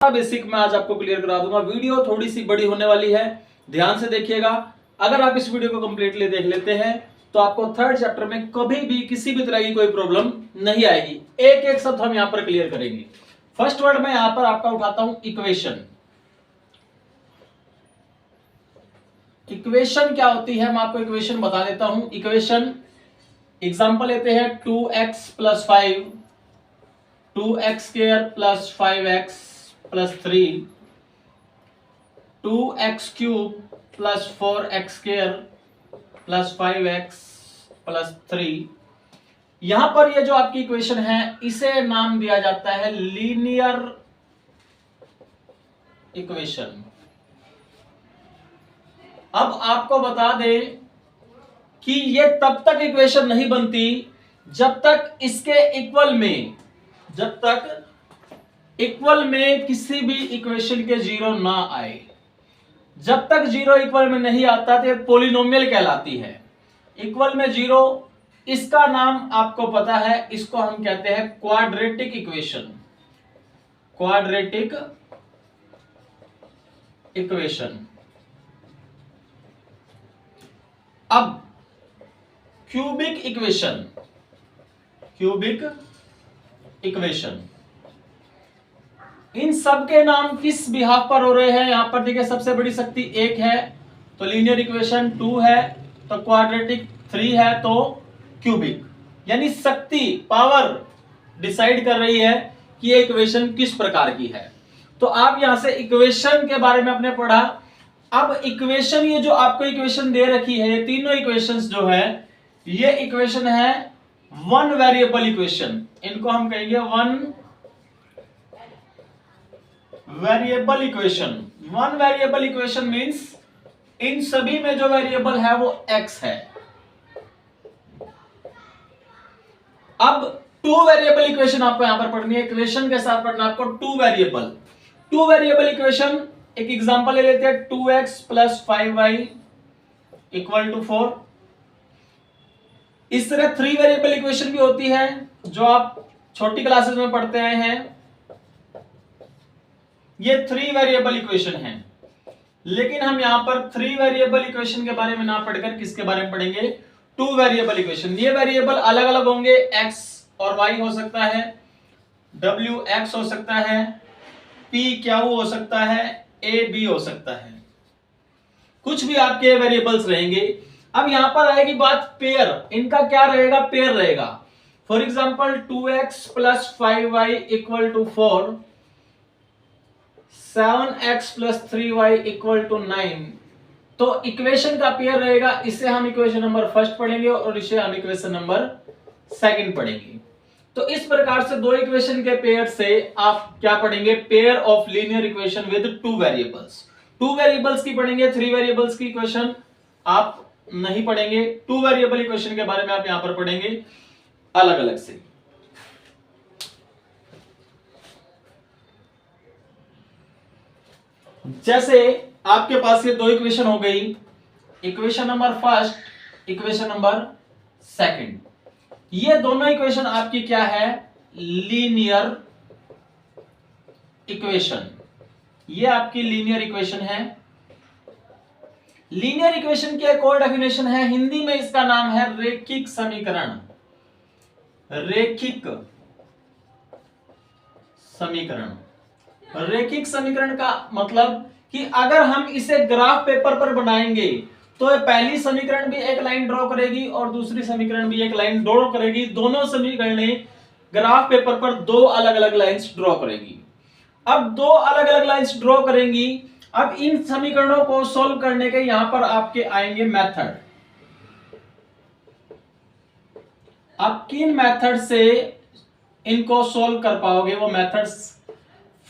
Basic मैं आज आपको क्लियर करा दूंगा। वीडियो थोड़ी सी बड़ी होने वाली है, ध्यान से देखिएगा। अगर आप इस वीडियो को कंप्लीटली देख लेते हैं तो आपको थर्ड चैप्टर में कभी भी किसी भी तरह की कोई प्रॉब्लम नहीं आएगी। एक एक शब्द हम यहां पर क्लियर करेंगे। फर्स्ट वर्ड मैं यहां पर आपका उठाता हूं इक्वेशन। इक्वेशन क्या होती है मैं आपको इक्वेशन बता देता हूं। इक्वेशन एग्जांपल लेते हैं 2x + 5, 2x² + 5x + 3, 2x³ + 4x² + 5x + 3। यहां पर ये जो आपकी इक्वेशन है इसे नाम दिया जाता है लीनियर इक्वेशन। अब आपको बता दें कि ये तब तक इक्वेशन नहीं बनती जब तक इसके इक्वल में किसी भी इक्वेशन के जीरो ना आए। जब तक जीरो इक्वल में नहीं आता तो पॉलिनोमियल कहलाती है। इक्वल में जीरो, इसका नाम आपको पता है, इसको हम कहते हैं क्वाड्रेटिक इक्वेशन। Quadratic equation. अब क्यूबिक इक्वेशन। क्यूबिक इक्वेशन, इन सब के नाम किस बिहाफ पर हो रहे हैं? यहां पर देखिए, सबसे बड़ी शक्ति 1 है तो लीनियर इक्वेशन, 2 है तो क्वाड्रेटिक, 3 है तो क्यूबिक। यानी शक्ति, पावर डिसाइड कर रही है कि ये इक्वेशन किस प्रकार की है। तो आप यहां से इक्वेशन के बारे में आपने पढ़ा। अब इक्वेशन, ये जो आपको इक्वेशन दे रखी है, ये तीनों इक्वेशंस जो है ये इक्वेशन है वन वेरिएबल इक्वेशन। इनको हम कहेंगे one variable equation. One variable equation means इन सभी में जो वेरिएबल है वो x है। अब टू वेरिएबल इक्वेशन आपको यहां पर पढ़नी है। इक्वेशन के साथ पढ़ना आपको टू वेरिएबल इक्वेशन। एक एग्जांपल ले लेते हैं, 2x + 5y = 4। इस तरह थ्री वेरिएबल इक्वेशन भी होती है जो आप छोटी क्लासेस में पढ़ते आए हैं। ये थ्री वेरिएबल इक्वेशन है, लेकिन हम यहां पर थ्री वेरिएबल इक्वेशन के बारे में ना पढ़कर किसके बारे में पढ़ेंगे? Two variable equation. ये वेरिएबल अलग अलग होंगे, x और y हो सकता है, w x हो सकता है, p q हो सकता है, a b हो सकता है, कुछ भी आपके वेरिएबल्स रहेंगे। अब यहां पर आएगी बात पेयर। इनका क्या रहेगा? पेयर रहेगा। For example 2x + 5y = 4, 7x + 3y = 9। तो इक्वेशन का पेयर रहेगा। इसे हम इक्वेशन नंबर फर्स्ट पढ़ेंगे और इसे हम इक्वेशन नंबर सेकंड पढ़ेंगे। तो इस प्रकार से दो इक्वेशन के पेयर से आप क्या पढ़ेंगे? Pair of linear equation with two variables. Two variables की पढ़ेंगे, थ्री वेरिएबल्स की इक्वेशन आप नहीं पढ़ेंगे। टू वेरिएबल इक्वेशन के बारे में आप यहां पर पढ़ेंगे अलग अलग से। जैसे आपके पास ये दो इक्वेशन हो गई, equation number first, equation number second. ये दोनों इक्वेशन आपकी क्या है? Linear equation. ये आपकी लीनियर इक्वेशन है। लीनियर इक्वेशन की एक और डेफिनेशन है, हिंदी में इसका नाम है रेखिक समीकरण। रेखिक समीकरण। रेखिक समीकरण का मतलब कि अगर हम इसे ग्राफ पेपर पर बनाएंगे तो पहली समीकरण भी एक लाइन ड्रॉ करेगी और दूसरी समीकरण भी एक लाइन ड्रॉ करेगी। दोनों समीकरणें ग्राफ पेपर पर दो अलग अलग लाइंस ड्रॉ करेगी। अब दो अलग अलग लाइंस ड्रॉ करेंगी। अब इन समीकरणों को सॉल्व करने के यहां पर आपके आएंगे मेथड। आप किन मेथड से इनको सॉल्व कर पाओगे? वो मेथड्स,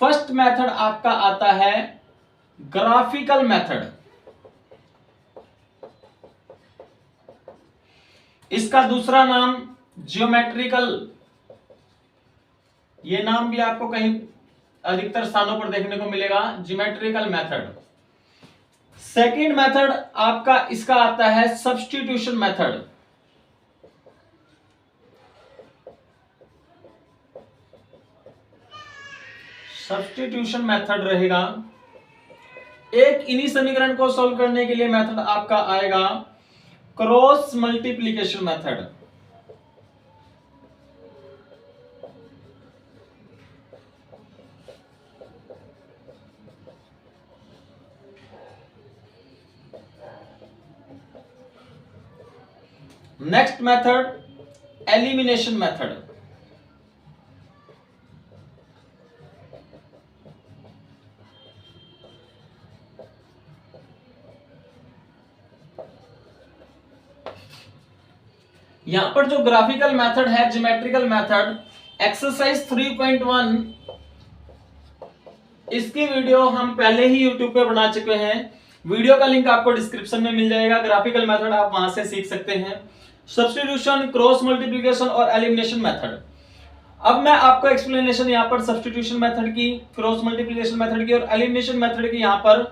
फर्स्ट मेथड आपका आता है ग्राफिकल मेथड। इसका दूसरा नाम ज्योमेट्रिकल। ये नाम भी आपको कहीं अधिकतर स्थानों पर देखने को मिलेगा, ज्योमेट्रिकल मेथड। सेकंड मेथड आपका इसका आता है सब्स्टिट्यूशन मेथड। सब्स्टिट्यूशन मेथड रहेगा। एक इन्हीं समीकरण को सॉल्व करने के लिए मेथड आपका आएगा cross multiplication method. Next method elimination method. यहां पर जो ग्राफिकल मेथड है, ज्योमेट्रिकल मेथड, एक्सरसाइज 3.1, इसकी वीडियो हम पहले ही YouTube पे बना चुके हैं। वीडियो का लिंक आपको डिस्क्रिप्शन में मिल जाएगा। ग्राफिकल मेथड आप वहां से सीख सकते हैं। सब्स्टिट्यूशन, क्रॉस मल्टीप्लिकेशन और एलिमिनेशन मेथड। अब मैं आपको एक्सप्लेनेशन यहां पर सब्स्टिट्यूशन मेथड की, क्रॉस मल्टीप्लिकेशन मेथड की और एलिमिनेशन मेथड की यहां पर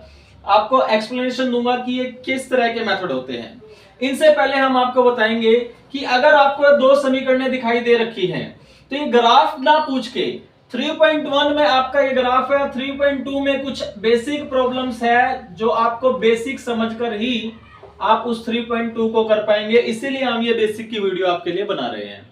आपको एक्सप्लेनेशन दूंगा कि ये किस तरह के मेथड होते हैं। इनसे पहले हम आपको बताएंगे कि अगर आपको दो समीकरणें दिखाई दे रखी हैं तो ये ग्राफ ना पूछ के 3.1 में आपका ये ग्राफ है, 3.2 में कुछ बेसिक प्रॉब्लम्स है जो आपको बेसिक समझकर ही आप उस 3.2 को कर पाएंगे। इसीलिए हम ये बेसिक की वीडियो आपके लिए बना रहे हैं।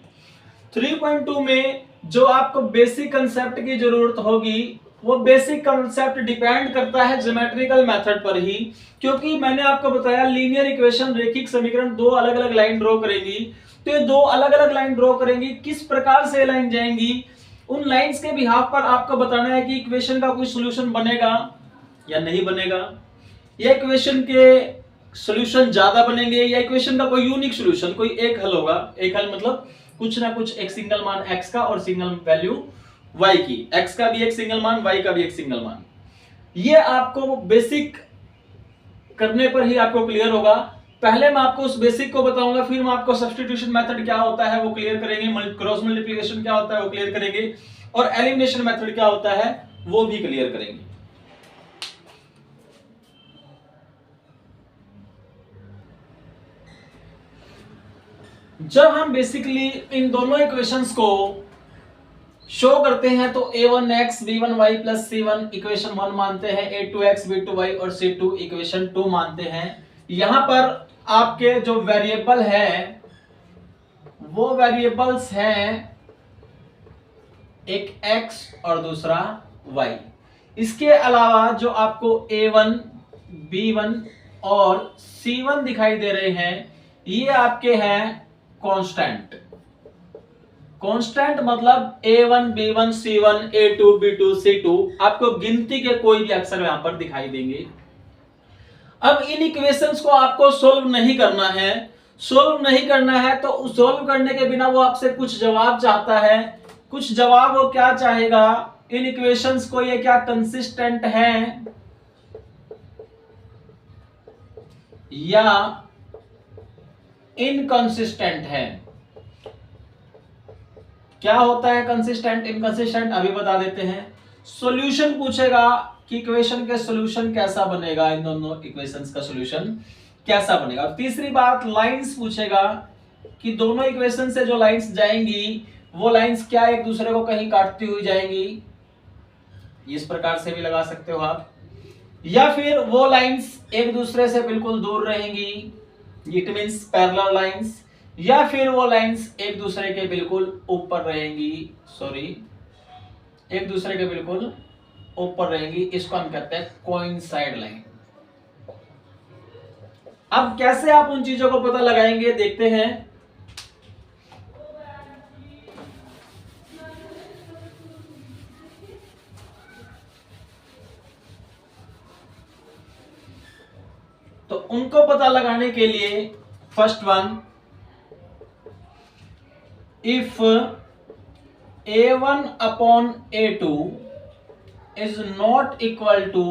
3.2 में जो आपको बेसिक कंसेप्ट की जरूरत होगी वो बेसिक कंसेप्ट डिपेंड करता है ज्योमेट्रिकल मेथड पर ही, क्योंकि मैंने आपको बताया लीनियर इक्वेशन, रेखिक समीकरण दो अलग अलग लाइन ड्रॉ करेंगी। तो ये दो अलग अलग लाइन ड्रॉ करेंगी, किस प्रकार से लाइन जाएंगी, उन लाइंस के बिहाफ पर आपको बताना है कि इक्वेशन का कोई सॉल्यूशन बनेगा या नहीं बनेगा, या इक्वेशन के सॉल्यूशन ज्यादा बनेंगे, या इक्वेशन का कोई यूनिक सॉल्यूशन, कोई एक हल होगा। एक हल मतलब कुछ ना कुछ एक सिंगल मान x का और सिंगल वैल्यू y की, x का भी एक सिंगल मान, y का भी एक सिंगल मान। ये आपको बेसिक करने पर ही आपको क्लियर होगा। पहले मैं आपको उस बेसिक को बताऊंगा, फिर मैं आपको सब्स्टिट्यूशन मेथड क्या होता है वो क्लियर करेंगे, क्रॉस मल्टीप्लिकेशन क्या होता है वो क्लियर करेंगे, और एलिमिनेशन मेथड क्या होता है वो भी क्लियर करेंगे। जब हम बेसिकली इन दोनों इक्वेशंस को शो करते हैं तो a1x b1y plus c1 equation 1 मानते हैं, a2x b2y और c2 इक्वेशन 2 मानते हैं। यहां पर आपके जो वेरिएबल है वो वेरिएबल्स हैं एक x और दूसरा y। इसके अलावा जो आपको a1 b1 और c1 दिखाई दे रहे हैं ये आपके हैं कांस्टेंट। कांस्टेंट मतलब a1 b1 c1 a2 b2 c2 आपको गिनती के कोई भी अक्षर यहां पर दिखाई देंगे। अब इन इक्वेशंस को आपको सोल्व नहीं करना है। सोल्व नहीं करना है तो सोल्व करने के बिना वो आपसे कुछ जवाब चाहता है। कुछ जवाब वो क्या चाहेगा, इन इक्वेशंस को ये क्या कंसिस्टेंट हैं या इनकंसिस्टेंट है। क्या होता है कंसिस्टेंट, इनकंसिस्टेंट अभी बता देते हैं। सॉल्यूशन पूछेगा कि इक्वेशन के सॉल्यूशन कैसा बनेगा, इन दोनों इक्वेशंस का सॉल्यूशन कैसा बनेगा। तीसरी बात लाइंस पूछेगा कि दोनों इक्वेशन से जो लाइंस जाएंगी वो लाइंस क्या एक दूसरे को कहीं काटती हुई जाएंगी, इस प्रकार से भी लगा सकते हो आप, या फिर वो लाइंस एक दूसरे से बिल्कुल दूर रहेंगी, इट मींस पैरेलल लाइंस, या फिर वो लाइंस एक दूसरे के बिल्कुल ऊपर रहेंगी, एक दूसरे के बिल्कुल ऊपर रहेंगी। इसको हम कहते हैं कोइंसाइड लाइन। अब कैसे आप उन चीजों को पता लगाएंगे देखते हैं। तो उनको पता लगाने के लिए first one, if a1 upon a2 is not equal to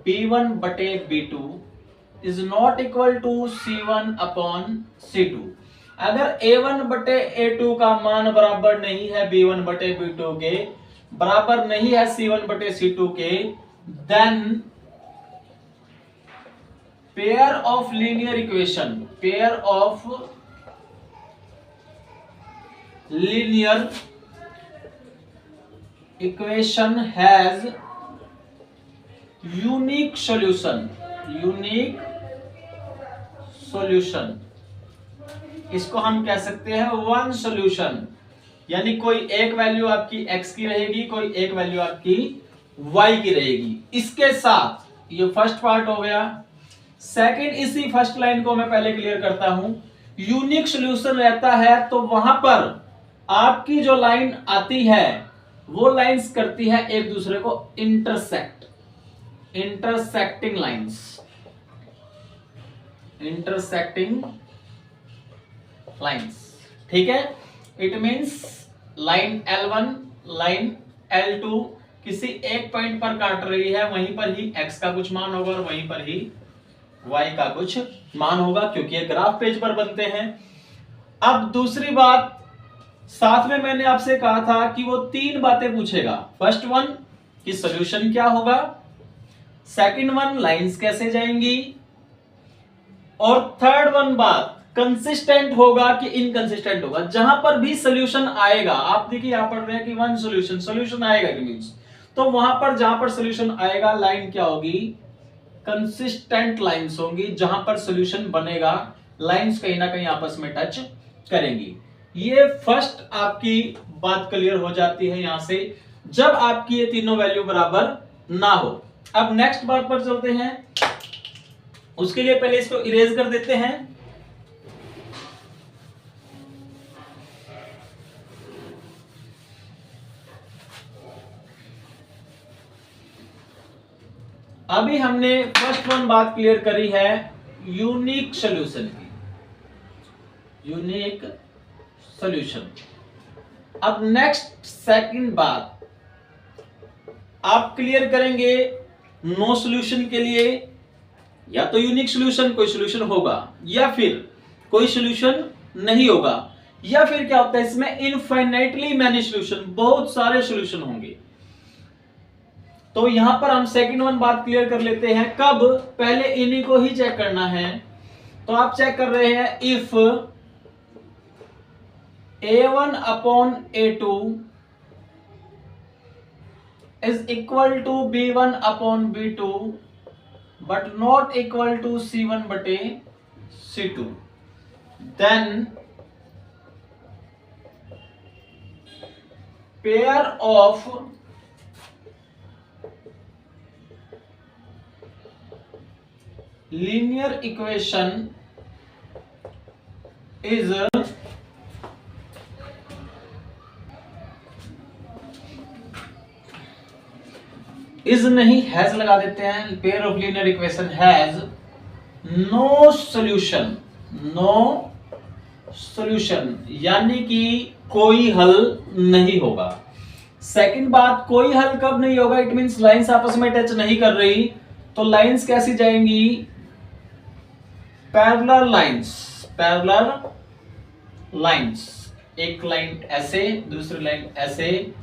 b1 बटे b2 is not equal to c1 upon c2, अगर a1 बटे a2 का मान बराबर नहीं है b1 बटे b2 के, बराबर नहीं है c1 बटे c2 के, then pair of linear equation, pair of linear equation has unique solution, unique solution, इसको हम कह सकते हैं वन सॉल्यूशन, यानी कोई एक वैल्यू आपकी x की रहेगी, कोई एक वैल्यू आपकी y की रहेगी। इसके साथ ये फर्स्ट पार्ट हो गया। सेकंड, इसी फर्स्ट लाइन को मैं पहले क्लियर करता हूं। यूनिक सॉल्यूशन रहता है तो वहां पर आपकी जो लाइन आती है वो लाइंस करती है एक दूसरे को intersect, intersecting lines, intersecting lines, ठीक है। It means line L1 line L2 किसी एक पॉइंट पर काट रही है, वहीं पर ही x का कुछ मान होगा और वहीं पर ही y का कुछ मान होगा, क्योंकि ये ग्राफ पेज पर बनते हैं। अब दूसरी बात, साथ में मैंने आपसे कहा था कि वो तीन बातें पूछेगा। फर्स्ट वन कि सॉल्यूशन क्या होगा, सेकंड वन लाइंस कैसे जाएंगी, और थर्ड वन बात कंसिस्टेंट होगा कि इनकंसिस्टेंट होगा। जहां पर भी सॉल्यूशन आएगा, आप देखिए यहां पढ़ रहे हैं कि वन सॉल्यूशन, सॉल्यूशन आएगा कि मींस, तो वहां पर जहां पर सॉल्यूशन आएगा लाइन क्या होगी, कंसिस्टेंट लाइंस होंगी। जहां पर सॉल्यूशन बनेगा लाइंस कहीं ना कहीं आपस में टच करेंगी। ये फर्स्ट आपकी बात क्लियर हो जाती है यहां से, जब आपकी ये तीनों वैल्यू बराबर ना हो। अब नेक्स्ट बात पर चलते हैं, उसके लिए पहले इसको इरेज कर देते हैं। अभी हमने फर्स्ट वन बात क्लियर करी है यूनिक सॉल्यूशन की, यूनिक सॉल्यूशन। अब नेक्स्ट सेकंड बात आप क्लियर करेंगे नो सॉल्यूशन के लिए, या तो यूनिक सॉल्यूशन कोई सॉल्यूशन होगा, या फिर कोई सॉल्यूशन नहीं होगा, या फिर क्या होता है इसमें इनफाइनाइटली मैनी सॉल्यूशन, बहुत सारे सॉल्यूशन होंगे। तो यहां पर हम सेकंड वन बात क्लियर कर लेते हैं। कब, पहले इन्हीं को ही चेक करना है। तो आप चेक कर रहे हैं if a1 upon a2 is equal to b1 upon b2 but not equal to c1 बटे c2, then pair of linear equation is नहीं, हैज लगा देते हैं। Pair of linear equation has no solution, no solution यानी कि कोई हल नहीं होगा। सेकंड बात, कोई हल कब नहीं होगा, इट मींस लाइंस आपस में टच नहीं कर रही, तो लाइंस कैसी जाएंगी, पैरेलल लाइंस, पैरेलल लाइंस, एक लाइन ऐसे दूसरी लाइन ऐसे,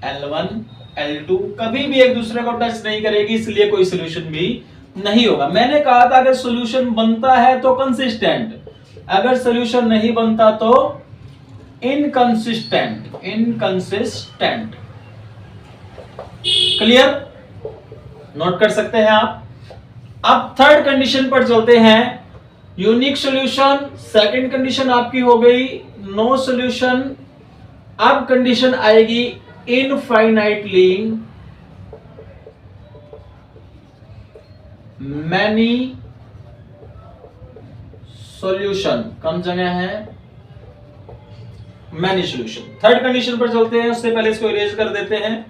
L1 L2 कभी भी एक दूसरे को टच नहीं करेगी, इसलिए कोई सॉल्यूशन भी नहीं होगा। मैंने कहा था अगर सॉल्यूशन बनता है तो कंसिस्टेंट, अगर सॉल्यूशन नहीं बनता तो इनकंसिस्टेंट, इनकंसिस्टेंट। क्लियर, नोट कर सकते हैं आप। अब थर्ड कंडीशन पर चलते हैं, यूनिक सॉल्यूशन। सेकंड कंडीशन आपकी हो गई नो सॉल्यूशन। अब कंडीशन आएगी इनफाइनाइटली मैनी सॉल्यूशन, कम जगह है, मैनी सॉल्यूशन। थर्ड कंडीशन पर चलते हैं, उससे पहले इसको इरेज कर देते हैं।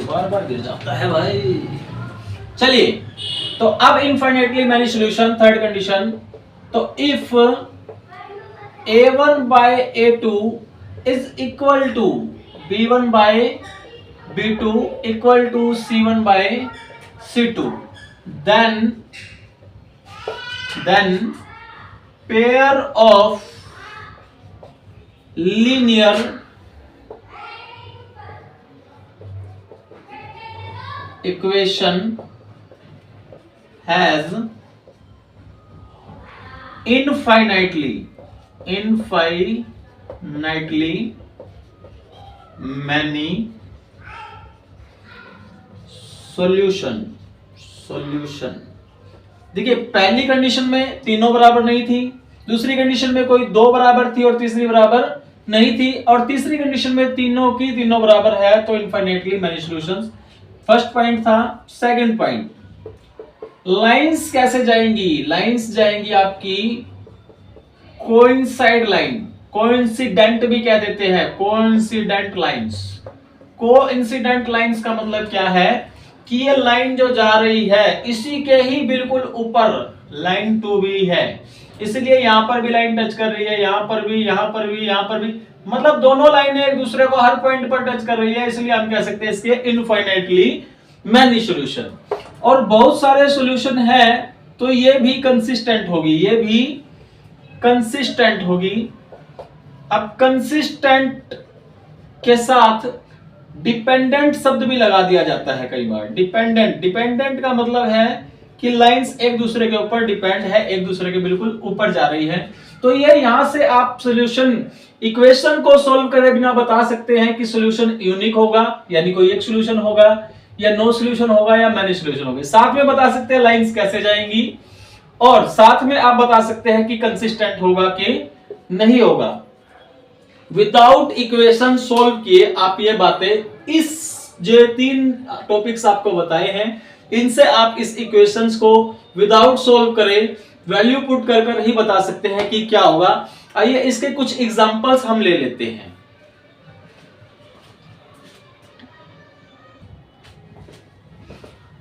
बार बार गिर जाता है भाई। चलिए, तो अब infinitely many solution, third condition. तो if a1 by a2 is equal to b1 by b2 equal to c1 by c2, then pair of linear equation has infinitely many solution। देखिए पहली कंडीशन में तीनों बराबर नहीं थी, दूसरी कंडीशन में कोई दो बराबर थी और तीसरी बराबर नहीं थी, और तीसरी कंडीशन में तीनों की तीनों बराबर है, तो infinitely many solutions. First point था। सेकंड पॉइंट, लाइंस कैसे जाएंगी? लाइंस जाएंगी आपकी कोइंसाइड लाइन, कोइंसिडेंट भी कह देते हैं, कोइंसिडेंट लाइंस। कोइंसिडेंट लाइंस का मतलब क्या है कि ये लाइन जो जा रही है इसी के ही बिल्कुल ऊपर लाइन 2 भी है, इसलिए यहां पर भी लाइन टच कर रही है, यहां पर भी, यहां पर भी, यहां पर भी, मतलब दोनों लाइनें एक दूसरे को हर पॉइंट पर टच कर रही है, इसलिए हम कह सकते हैं इसके इनफाइनाइटली मैनी सॉल्यूशन। और बहुत सारे सॉल्यूशन है तो ये भी कंसिस्टेंट होगी, ये भी कंसिस्टेंट होगी। अब कंसिस्टेंट के साथ डिपेंडेंट शब्द भी लगा दिया जाता है कई बार। डिपेंडेंट का मतलब है कि लाइंस एक दूसरे के ऊपर डिपेंड है, एक दूसरे के बिल्कुल ऊपर जा रही है। तो ये यहां से आप सॉल्यूशन इक्वेशन को सॉल्व करे बिना बता सकते हैं कि सॉल्यूशन यूनिक होगा, यानी कोई एक सॉल्यूशन होगा, या नो सॉल्यूशन होगा, या मैनी सॉल्यूशन होंगे। साथ में बता सकते हैं लाइंस कैसे जाएंगी, और साथ में आप बता सकते हैं कि कंसिस्टेंट होगा कि नहीं होगा। विदाउट इक्वेशन सॉल्व किए आप ये बातें, इस जो 3 टॉपिक्स आपको बताए हैं, इनसे आप इस इक्वेशंस को विदाउट सॉल्व करें, वैल्यू पुट कर कर ही बता सकते हैं कि क्या होगा। आइए इसके कुछ एग्जांपल्स हम ले लेते हैं।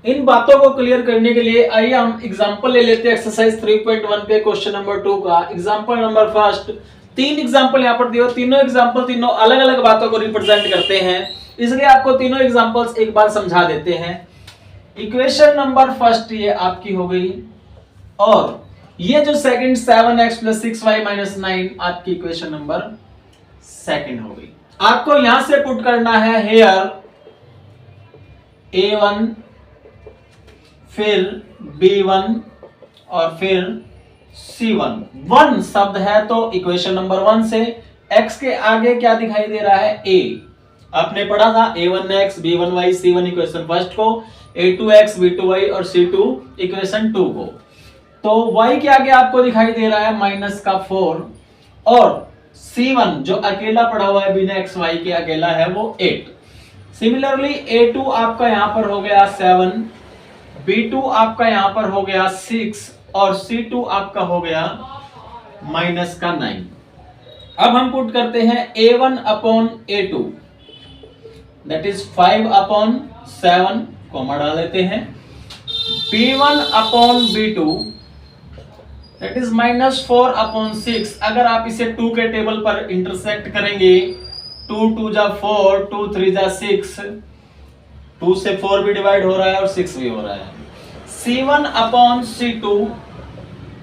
इन बातों को क्लियर करने के लिए आइए हम एग्जांपल ले लेते हैं एक्सरसाइज 3.1 पे क्वेश्चन नंबर 2 का। एग्जांपल नंबर फर्स्ट, 3 एग्जांपल यहां पर दिए, तीनों एग्जांपल तीनों अलग अलग बातों को रिप्रेजेंट करते हैं, इसलिए आपको तीनों एग्जांपल्स एक बार समझा देते हैं। इक्वेशन नंबर फर्स्ट ये आपकी हो गई, और ये जो सेकंड 7x + 6y - 9 आपकी इक्वेशन नंबर सेकंड हो गई। आपको यहां से पुट करना है हेयर a1, फिर b1 और फिर c1। 1 शब्द है तो इक्वेशन नंबर 1 से x के आगे क्या दिखाई दे रहा है? a। आपने पढ़ा था a1x b1y c1 equation first को, a2x b2y और c2 इक्वेशन 2 को। तो y के आगे आपको दिखाई दे रहा है -4, और c1 जो अकेला पड़ा हुआ है बिना xy के अकेला है वो 8। सिमिलरली a2 आपका यहां पर हो गया 7, b2 आपका यहां पर हो गया 6, और c2 आपका हो गया -9। अब हम पुट करते हैं a1 upon a2 that is 5 upon 7, comma डाल देते हैं, b1 upon b2 that is -4 upon 6। अगर आप इसे 2 के टेबल पर इंटरसेक्ट करेंगे, 2 2 जा 4, 2 3 जा 6, 2 से 4 भी डिवाइड हो रहा है और 6 भी हो रहा है। c1 upon c2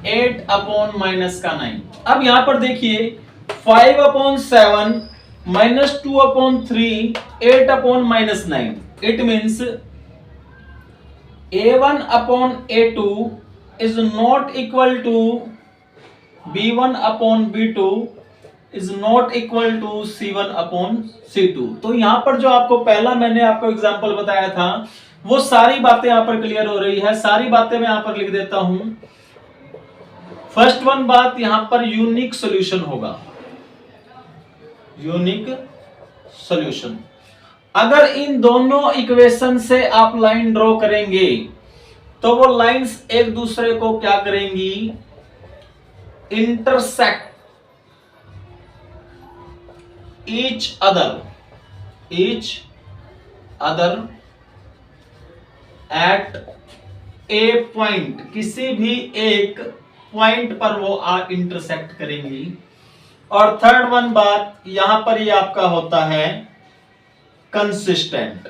8 upon -9। अब यहां पर देखिए 5 upon 7 -2 upon 3 8 upon -9, it means a1 upon a2 is not equal to b1 upon b2 is not equal to c1 upon c2। तो यहां पर जो आपको पहला मैंने आपको एग्जांपल बताया था वो सारी बातें यहां पर क्लियर हो रही है। सारी बातें मैं यहां पर लिख देता हूं। फर्स्ट वन बात, यहां पर यूनिक सॉल्यूशन होगा, यूनिक सॉल्यूशन। अगर इन दोनों इक्वेशन से आप लाइन ड्रॉ करेंगे तो वो लाइंस एक दूसरे को क्या करेंगी? Intersect each other at A point, किसी भी एक पॉइंट पर वो इंटरसेक्ट करेंगी। और थर्ड वन बात, यहां पर ये आपका होता है कंसिस्टेंट।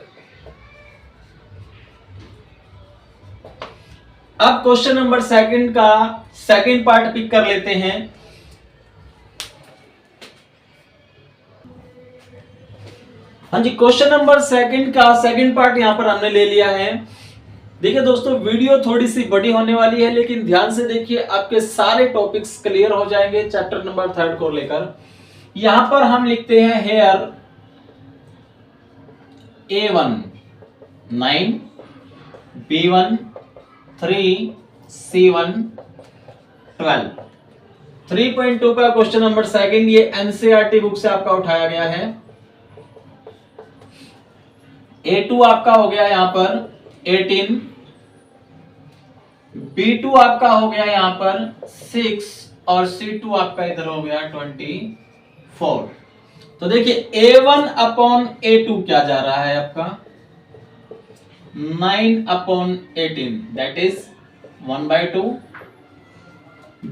अब क्वेश्चन नंबर सेकंड का सेकंड पार्ट पिक कर लेते हैं। हाँ जी, क्वेश्चन नंबर सेकंड का सेकंड पार्ट यहां पर हमने ले लिया है। देखिए दोस्तों, वीडियो थोड़ी सी बड़ी होने वाली है, लेकिन ध्यान से देखिए, आपके सारे टॉपिक्स क्लियर हो जाएंगे चैप्टर नंबर 3 को लेकर। यहां पर हम लिखते हैं हेयर A1 9, B1 3, C1 12। 3.2 का क्वेश्चन नंबर सेकंड, ये एनसीईआरटी बुक से आपका उठाया गया है। A2 आपका हो गया यहां पर 18, B2 आपका हो गया यहां पर 6 और C2 आपका इधर हो गया 24। तो देखिए A1 अपॉन A2 क्या जा रहा है आपका 9 upon 18 that is 1/2।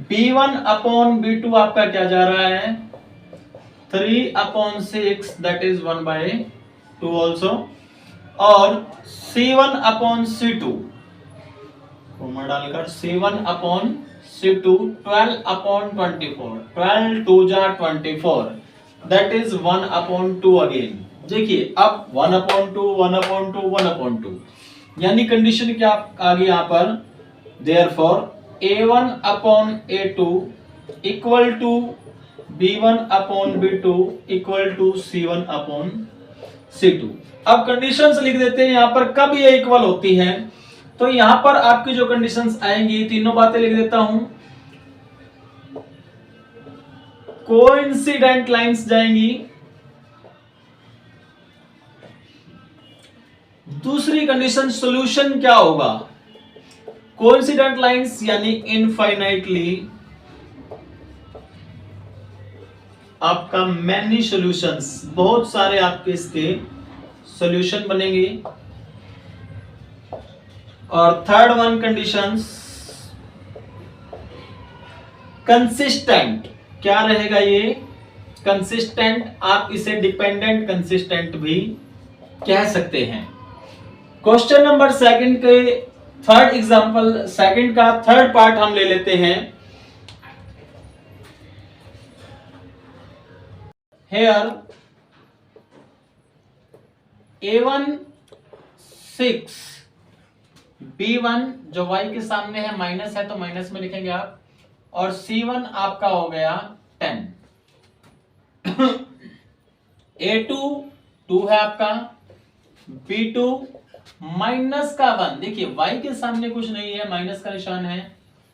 B1 upon B2 आपका क्या जा रहा है 3 अपॉन 6 दैट इज 1/2 ऑल्सो। और C1 अपॉन C2 कोमा डालकर C1 अपॉन C2 12 अपॉन 24, 12 2 जा 24 दैट इज 1 अपॉन 2 अगेन। देखिए अब 1 अपॉन 2 1 अपॉन 2 1 अपॉन 2, यानी कंडीशन क्या आ गई यहां पर, therefore A1 upon A2 equal to B1 upon B2 equal to C1 upon C2। अब कंडीशंस लिख देते हैं यहां पर कब ये इक्वल होती हैं। तो यहां पर आपकी जो कंडीशंस आएंगी, तीनों बातें लिख देता हूं। कोइंसिडेंट लाइंस जाएंगी, दूसरी कंडीशन सॉल्यूशन क्या होगा, कोइंसिडेंट लाइंस यानी इनफाइनाइटली आपका मैनी सॉल्यूशंस, बहुत सारे आपके इसके सॉल्यूशन बनेंगे। और थर्ड वन कंडीशंस कंसिस्टेंट, क्या रहेगा ये कंसिस्टेंट, आप इसे डिपेंडेंट कंसिस्टेंट भी कह सकते हैं। क्वेश्चन नंबर सेकंड के थर्ड एग्जांपल, सेकंड का थर्ड पार्ट हम ले लेते हैं। हेयर A1 6, B1 जो y के सामने है माइनस है तो माइनस में लिखेंगे आप, और C1 आपका हो गया 10। A2 2 है आपका, B2 माइनस का 1, देखिए y के सामने कुछ नहीं है, माइनस का निशान है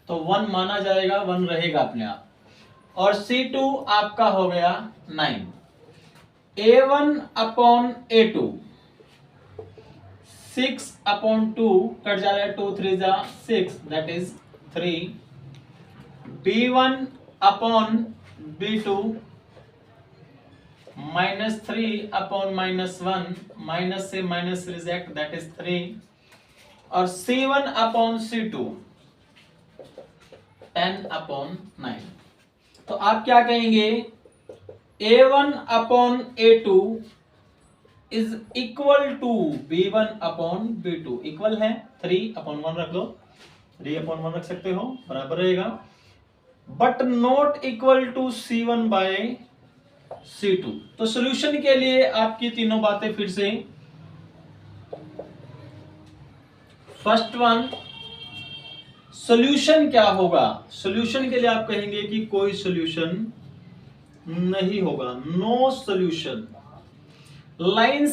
तो 1 माना जाएगा, 1 रहेगा अपने आप। और C2 आपका हो गया 9। A1 upon A2 6 upon 2 cut जा रहा है, 2 3 जा 6 that is 3। B1 upon B2 -3 upon -1, minus से माइनस रिजेक्ट दैट इज 3। और C1 अपॉन C2 10 अपॉन 9। तो आप क्या कहेंगे A1 upon A2 is equal to B1 upon B2, equal है 3 अपॉन 1 रख लो, 3 अपॉन 1 रख सकते हो, बराबर रहेगा, but not equal to C1 by C2। तो सॉल्यूशन के लिए आपकी तीनों बातें फिर से, फर्स्ट वन सॉल्यूशन क्या होगा, सॉल्यूशन के लिए आप कहेंगे कि कोई सॉल्यूशन नहीं होगा, नो सॉल्यूशन। लाइंस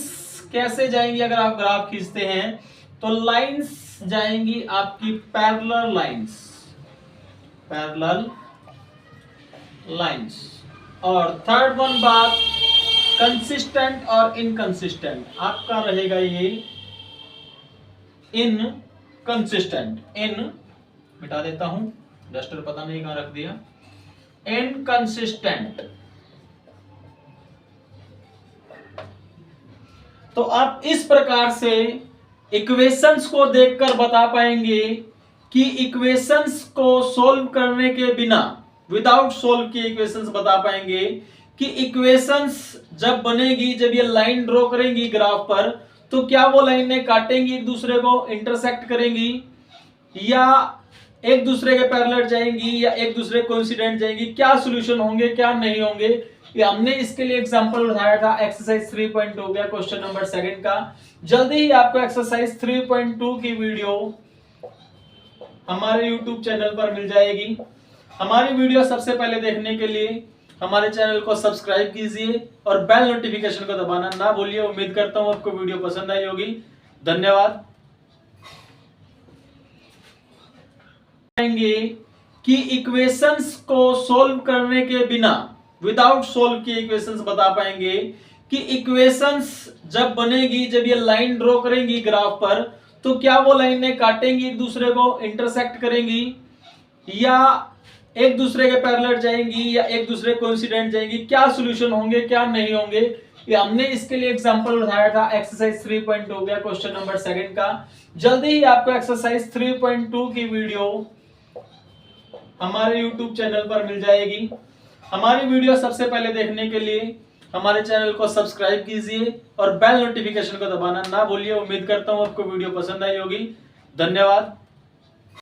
कैसे जाएंगी, अगर आप ग्राफ खींचते हैं तो लाइंस जाएंगी आपकी पैरेलल लाइंस, पैरेलल लाइंस। और थर्ड वन बात कंसिस्टेंट और इनकंसिस्टेंट, आपका रहेगा ये इनकंसिस्टेंट, इन मिटा देता हूं, डस्टर पता नहीं कहां रख दिया, इनकंसिस्टेंट। तो आप इस प्रकार से इक्वेशंस को देखकर बता पाएंगे कि इक्वेशंस को सोल्व करने के बिना, विदाउट सोल्व किए इक्वेशंस बता पाएंगे कि इक्वेशंस जब बनेगी, जब ये लाइन ड्रॉ करेंगी ग्राफ पर, तो क्या वो लाइनें काटेंगी एक दूसरे को, इंटरसेक्ट करेंगी, या एक दूसरे के पैरेलल जाएंगी, या एक दूसरे कोइंसिडेंट जाएंगी, क्या सॉल्यूशन होंगे क्या नहीं होंगे, ये हमने इसके लिए एग्जांपल उठाया था एक्सरसाइज 3.2 हो गया क्वेश्चन नंबर 2 का। जल्दी ही आपको एक्सरसाइज 3.2 की वीडियो हमारे YouTube चैनल पर मिल जाएगी। हमारी वीडियो सबसे पहले देखने के लिए हमारे चैनल को सब्सक्राइब कीजिए और बेल नोटिफिकेशन को दबाना ना भूलिए। उम्मीद करता हूं आपको वीडियो पसंद आई होगी। धन्यवाद। कि इक्वेशंस को सोल्व करने के बिना, विदाउट सोल्व किए इक्वेशंस बता पाएंगे कि इक्वेशंस जब बनेगी, जब ये लाइन ड्रॉ करेंगी ग्राफ पर, तो क्या वो लाइनें काटेंगी, एक दूसरे को इंटरसेक्ट करेंगी, या एक दूसरे के पैरेलल जाएंगी, या एक दूसरे कोइंसिडेंट जाएंगी, क्या सॉल्यूशन होंगे क्या नहीं होंगे। ये हमने इसके लिए एग्जांपल उठाया था एक्सरसाइज 3.2 हो गया क्वेश्चन नंबर 2 का। जल्दी ही आपको एक्सरसाइज 3.2 की वीडियो हमारे YouTube चैनल पर मिल जाएगी। हमारी वीडियो सबसे पहले देखने के लिए हमारे चैनल को सब्सक्राइब कीजिए और बेल नोटिफिकेशन को दबाना ना भूलिए। उम्मीद करता हूं आपको वीडियो पसंद आई होगी। धन्यवाद।